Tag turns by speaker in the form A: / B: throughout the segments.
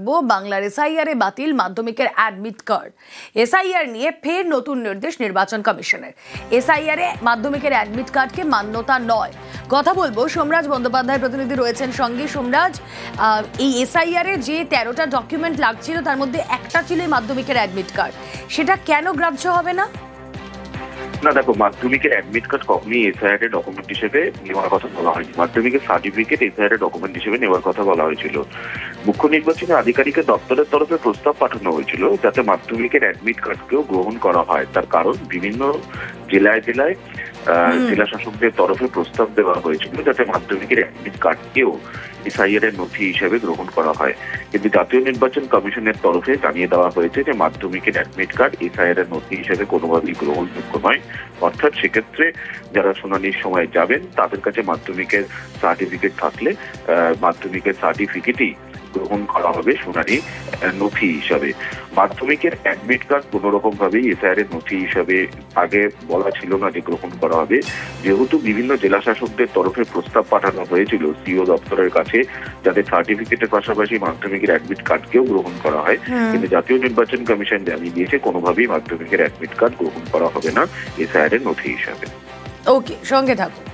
A: বলবো বাংলার এসআইআর এ বাতিল মাধ্যমিকের অ্যাডমিট কার্ড। এসআইআর নিয়ে ফের নতুন নির্দেশ নির্বাচন কমিশনের। এসআইআর এ মাধ্যমিকের অ্যাডমিট কার্ডকে মান্যতা নয়। কথা বলবো সোমরাজ বন্দ্যোপাধ্যায় প্রতিনিধি রয়েছেন সঙ্গে। সোমরাজ, এই এসআইআর এ যে 13টা ডকুমেন্ট লাগছিল তার মধ্যে একটা ছিল মাধ্যমিকের অ্যাডমিট কার্ড, সেটা কেন গ্রাহ্য হবে না?
B: না দেখো, মাধ্যমিকের অ্যাডমিট কার্ড কখনই এসআইআর এর ডকুমেন্ট হিসেবে নেওয়ার কথা বলা হয়নি। মাধ্যমিকের সার্টিফিকেট এসআইআর এর ডকুমেন্ট হিসেবে নেওয়ার কথা বলা হয়েছিল। মুখ্য নির্বাচনী আধিকারিকের দপ্তরের তরফে প্রস্তাব পাঠানো হয়েছিল যাতে মাধ্যমিকের অ্যাডমিট কার্ডকেও গ্রহণ করা হয়। তার কারণ বিভিন্ন জেলায় জেলায় জেলা শাসকদের তরফে প্রস্তাব দেওয়া হয়েছিল যাতে মাধ্যমিকের অ্যাডমিট কার্ডকেও এসআইআর এর নথি হিসেবে গ্রহণ করা হয়। কিন্তু জাতীয় নির্বাচন কমিশনের তরফে জানিয়ে দেওয়া হয়েছে যে মাধ্যমিকের অ্যাডমিট কার্ড এসআইআর এর নথি হিসেবে কোনোভাবেই গ্রহণযোগ্য নয়। অর্থাৎ সেক্ষেত্রে যারা শুনানির সময় যাবেন তাদের কাছে মাধ্যমিকের সার্টিফিকেট থাকলে মাধ্যমিকের সার্টিফিকেটই গ্রহণ করা হবে শুনানির নথি হিসাবে। মাধ্যমিকের অ্যাডমিট কার্ড কোনো রকম ভাবেই এসআইআর এর নথি হিসাবে আগে বলা ছিল না যে গ্রহণ করা হবে, যেহেতু বিভিন্ন জেলা শাসকদের তরফে প্রস্তাব পাঠানো হয়েছিল সিও দপ্তরের কাছে যাতে সার্টিফিকেটের পাশাপাশি মাধ্যমিকের অ্যাডমিট কার্ডকেও গ্রহণ করা হয়। কিন্তু জাতীয় নির্বাচন কমিশন জানিয়ে দিয়েছে কোনোভাবেই মাধ্যমিকের অ্যাডমিট কার্ড গ্রহণ করা হবে না এসআইআর এর নথি হিসাবে।
A: ওকে, সঙ্গে থাকুন।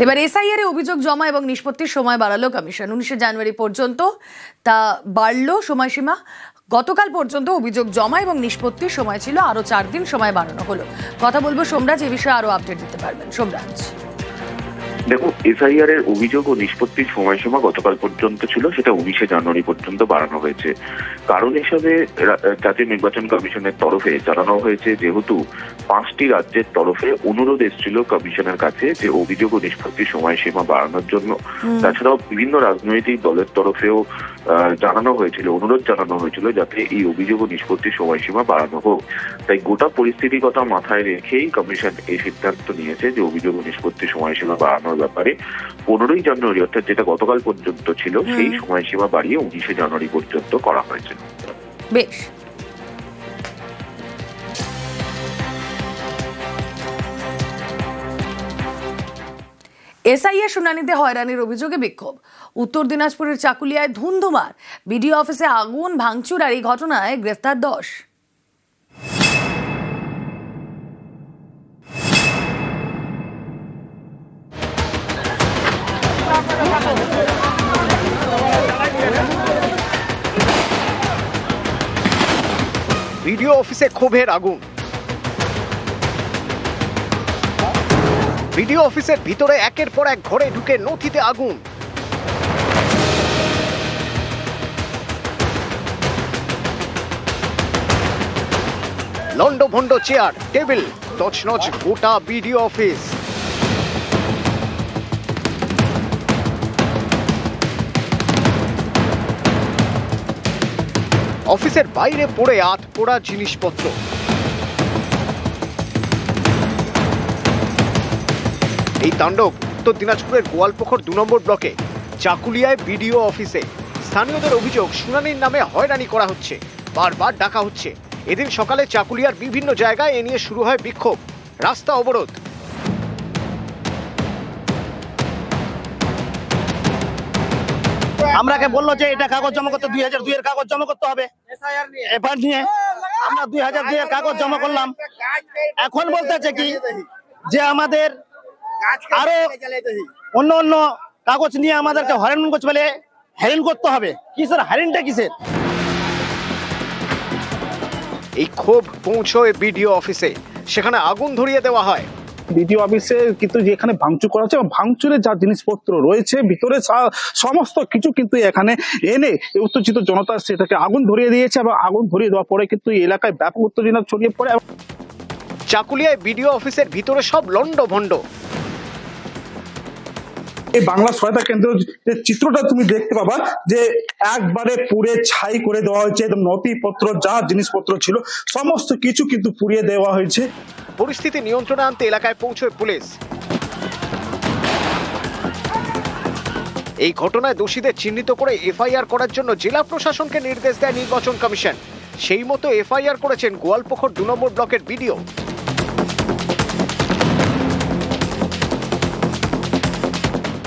A: এবার এসআইআর এ অভিযোগ জমা এবং নিষ্পত্তির সময় বাড়ালো কমিশন। 19শে জানুয়ারি পর্যন্ত তা বাড়লো সময়সীমা। গতকাল পর্যন্ত অভিযোগ জমা এবং নিষ্পত্তির সময় ছিল, আরো 4 দিন সময় বাড়ানো হলো। কথা বলবো সোমরাজ, এ বিষয়ে আরো আপডেট দিতে পারবেন। সোমরাজ,
B: দেখো, এসআইআর এর অভিযোগ ও নিষ্পত্তির সময়সীমা গতকাল পর্যন্ত ছিল, সেটা 19শে জানুয়ারি পর্যন্ত বাড়ানো হয়েছে। কারণ হিসাবে জাতীয় নির্বাচন কমিশনের তরফে জানানো হয়েছে যেহেতু 5টি রাজ্যের তরফে অনুরোধ এসেছিল কমিশনের কাছে যে অভিযোগ ও নিষ্পত্তির সময়সীমা বাড়ানোর জন্য। তাছাড়াও বিভিন্ন রাজনৈতিক দলের তরফেও অনুরোধ জানানো হয়েছিল যাতে এই অভিযোগ ও নিষ্পত্তির সময়সীমা বাড়ানো হোক। তাই গোটা পরিস্থিতির কথা মাথায় রেখেই কমিশন এই সিদ্ধান্ত নিয়েছে যে অভিযোগ ও নিষ্পত্তির সময়সীমা বাড়ানোর ব্যাপারে 15ই জানুয়ারি অর্থাৎ যেটা গতকাল পর্যন্ত ছিল সেই সময়সীমা বাড়িয়ে 19শে জানুয়ারি পর্যন্ত করা হয়েছে।
A: বেশ। এসআইআর শুনানিতে হয়রানির অভিযোগে বিক্ষোভ। উত্তর দিনাজপুরের চাকুলিয়ায় ধুন্ধুমার, বিডিও অফিসে আগুন ভাঙচুর, আর এই ঘটনায় গ্রেফতার 10।
C: বিডিও অফিসে ক্ষোভের আগুন। বিডিও অফিসের ভিতরে একের পর এক ঘরে ঢুকে নথিতে আগুন। লন্ডভন্ড চেয়ার টেবিল, তছনছ গোটা বিডিও অফিস। অফিসের বাইরে পড়ে আধ পোড়া জিনিসপত্র। এই তাণ্ডব উত্তর দিনাজপুরের গোয়ালপুকুর 2 নম্বর ব্লকে চাকুলিয়ায় বিডিও অফিসে। স্থানীয়দের অভিযোগ শুনানির নামে হয়রানি করা হচ্ছে, বারবার ডাকা হচ্ছে। এদিন সকালে চাকুলিয়ার বিভিন্ন জায়গায় এ নিয়ে শুরু হয় বিক্ষোভ, রাস্তা অবরোধ।
D: আমরাকে বললো যে এটা কাগজ জমা করতে 2002 এর কাগজ জমা করতে হবে। এবার নিয়ে আমরা 2002 এর কাগজ জমা করলাম। এখন বলতেছে কি যে আমাদের আরো অন্য অন্য কাগজ নিয়ে আমাদেরকে হয়রান করতে বলে, হ্যারেন করতে হবে। কিসের হ্যারেনটা কিসের?
C: এই ক্ষোভ পৌঁছয় বিডিও অফিসে, সেখানে আগুন ধরিয়ে দেওয়া হয়।
E: বিডিও অফিসে কিন্তু যেখানে ভাঙচুর করা হচ্ছে এবং ভাঙচুরের যা জিনিসপত্র রয়েছে ভিতরে সমস্ত কিছু কিন্তু এখানে এনে উত্তেজিত জনতা সেটাকে আগুন ধরিয়ে দিয়েছে এবং আগুন ধরিয়ে দেওয়ার পরে কিন্তু এই এলাকায় ব্যাপক উত্তেজনা ছড়িয়ে পড়ে।
C: চাকুলিয়ায় বিডিও অফিসের ভিতরে সব লন্ডভন্ড।
E: এই বাংলা সহায়তা কেন্দ্র যে চিত্রটা তুমি দেখতে পাবা যে একবারে পুড়ে ছাই করে দেওয়া হয়েছে। নথিপত্র যা জিনিসপত্র ছিল সমস্ত কিছু কিন্তু পুড়িয়ে দেওয়া হয়েছে।
C: পরিস্থিতি নিয়ন্ত্রণে আনতে এলাকায় পৌঁছয় পুলিশ। এই ঘটনায় দোষীদের চিহ্নিত করে এফআইআর করার জন্য জেলা প্রশাসনকে নির্দেশ দেয় নির্বাচন কমিশন। সেই মতো এফআইআর করেছেন গোয়ালপুকুর 2 নম্বর ব্লকের বিডিও।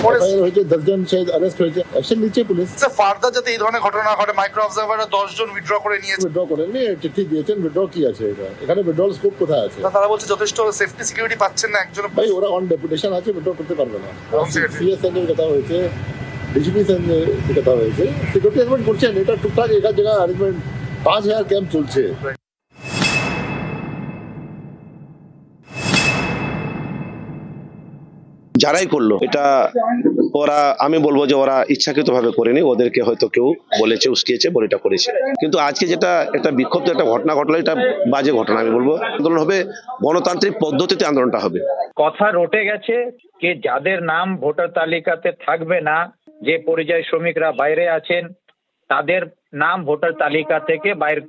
F: এফআইআর হয়েছে, 10 জন অ্যারেস্ট হয়েছে, অ্যাকশন নিচ্ছে পুলিশ।
G: ফার্দার যাতে এই ধরনের ঘটনা না ঘটে, মাইক্রো অবজারভাররা 10 জন উইথড্র করে নিয়েছে।
F: উইথড্র করেননি, চিঠি দিয়েছেন, উইথড্র কি আছে এটা? এখানে উইথড্রল স্কোপ কোথায় আছে?
G: তারা বলছে যথেষ্ট সেফটি সিকিউরিটি পাচ্ছেন না একজন।
F: ভাই ওরা অন ডেপুটেশন আছে, উইথড্র করতে পারবে না।
G: secretary?
F: সিএস সঙ্গে কথা হয়েছে, ডিজিপি সঙ্গে কথা হয়েছে, সিকিউরিটি অ্যারেঞ্জমেন্ট করছেন। এটা টুকটাক একার জায়গায় অ্যারেঞ্জমেন্ট, 5000 ক্যাম্প চলছে।
H: যারাই করলো এটা ওরা, আমি বলবো যে ওরা ইচ্ছাকৃত ভাবে করেনি, ওদেরকে হয়তো কেউ বলেছে, উস্কিয়েছে বলে এটা করেছে। কিন্তু আজকে যেটা একটা বিক্ষিপ্ত একটা ঘটনা ঘটলো, এটা বাজে ঘটনা। আমি বলবো আন্দোলন হবে গণতান্ত্রিক পদ্ধতিতে, আন্দোলনটা হবে।
I: কথা রটে গেছে যে যাদের নাম ভোটার তালিকাতে থাকবে না, যে পরিযায়ী শ্রমিকরা বাইরে আছেন, তাদের নাম ভোটার তালিকা থেকে বাইরে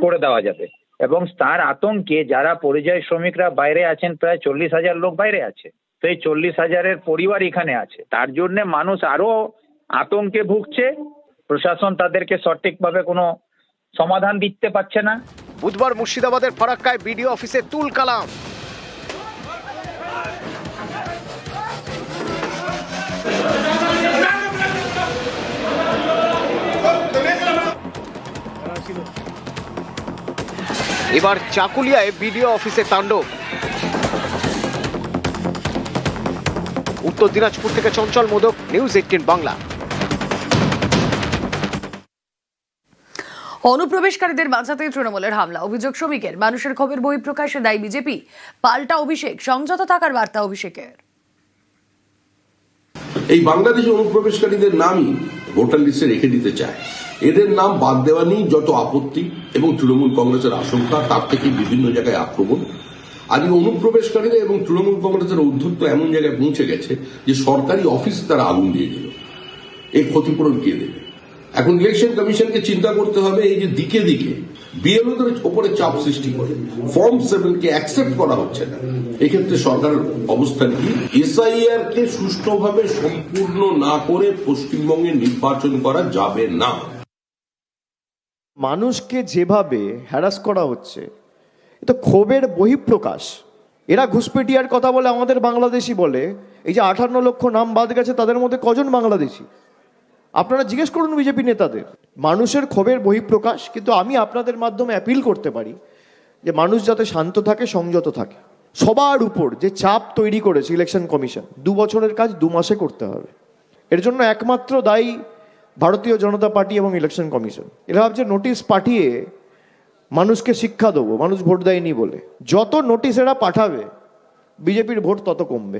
I: করে দেওয়া যাবে। এবং তার আতঙ্কে যারা পরিযায়ী শ্রমিকরা বাইরে আছেন, প্রায় 40,000 লোক বাইরে আছে, তো এই 40,000-এর পরিবার এখানে আছে। তার জন্য মানুষ আরো আতঙ্কে ভুগছে, প্রশাসন তাদেরকে সঠিকভাবে কোনো সমাধান দিতে পারছে না।
C: বুধবার মুর্শিদাবাদের ফারাক্কায় বিডিও অফিসে তুল কালাম। এবার চাকুলিয়ায় বিডিও অফিসে তাণ্ডব। উত্তর দিনাজপুর থেকে চঞ্চল মোদক, নিউজ 18 বাংলা।
A: অনুপ্রবেশকারীদের বাঁচাতে তৃণমূলের হামলা, অভিযোগ শ্রমিকের। মানুষের ক্ষোভের বহিঃপ্রকাশে দায়ী বিজেপি, পাল্টা অভিষেক, সংযত থাকার বার্তা অভিষেকের।
J: এই বাংলাদেশি অনুপ্রবেশকারীদের নামই ভোটার লিস্টে রেখে দিতে চায়। এদের নাম বাদ দেওয়া নিয়ে যত আপত্তি এবং তৃণমূল কংগ্রেসের আশঙ্কা, তার থেকে বিভিন্ন জায়গায় আক্রমণ। আজ অনুপ্রবেশকারীরা এবং তৃণমূল কংগ্রেসের ঔদ্ধত্য এমন জায়গায় পৌঁছে গেছে যে সরকারি অফিস তারা আগুন দিয়ে দিল। এই ক্ষতিপূরণ কে দেবে? এখন ইলেকশন কমিশনকে চিন্তা করতে হবে, এই যে দিকে দিকে বিএলওদের উপরে চাপ সৃষ্টি করে ফর্ম 7 কে অ্যাকসেপ্ট করা হচ্ছে না, এক্ষেত্রে সরকারের অবস্থান কি? এসআইআর কে সুষ্ঠুভাবে সম্পূর্ণ না করে পশ্চিমবঙ্গে নির্বাচন করা যাবে না।
K: মানুষকে যেভাবে হ্যারাস করা হচ্ছে, এটা ক্ষোভের বহিঃপ্রকাশ। এরা ঘুষপেটিয়ার কথা বলে, আমাদের বাংলাদেশি বলে। এই যে 58 লক্ষ নাম বাদ গেছে, তাদের মধ্যে কজন বাংলাদেশি? আপনারা জিজ্ঞেস করুন বিজেপি নেতাদের। মানুষের ক্ষোভের বহিঃপ্রকাশ। কিন্তু আমি আপনাদের মাধ্যমে অ্যাপিল করতে পারি যে মানুষ যাতে শান্ত থাকে, সংযত থাকে। সবার উপর যে চাপ তৈরি করেছে ইলেকশন কমিশন, 2 বছরের কাজ 2 মাসে করতে হবে। এর জন্য একমাত্র দায়ী ভারতীয় জনতা পার্টি এবং ইলেকশন কমিশন। এরা ভাবছে নোটিশ পাঠিয়ে মানুষকে শিক্ষা দেবো, মানুষ ভোট দেয়নি বলে। যত নোটিশ এরা পাঠাবে, বিজেপির ভোট তত কমবে।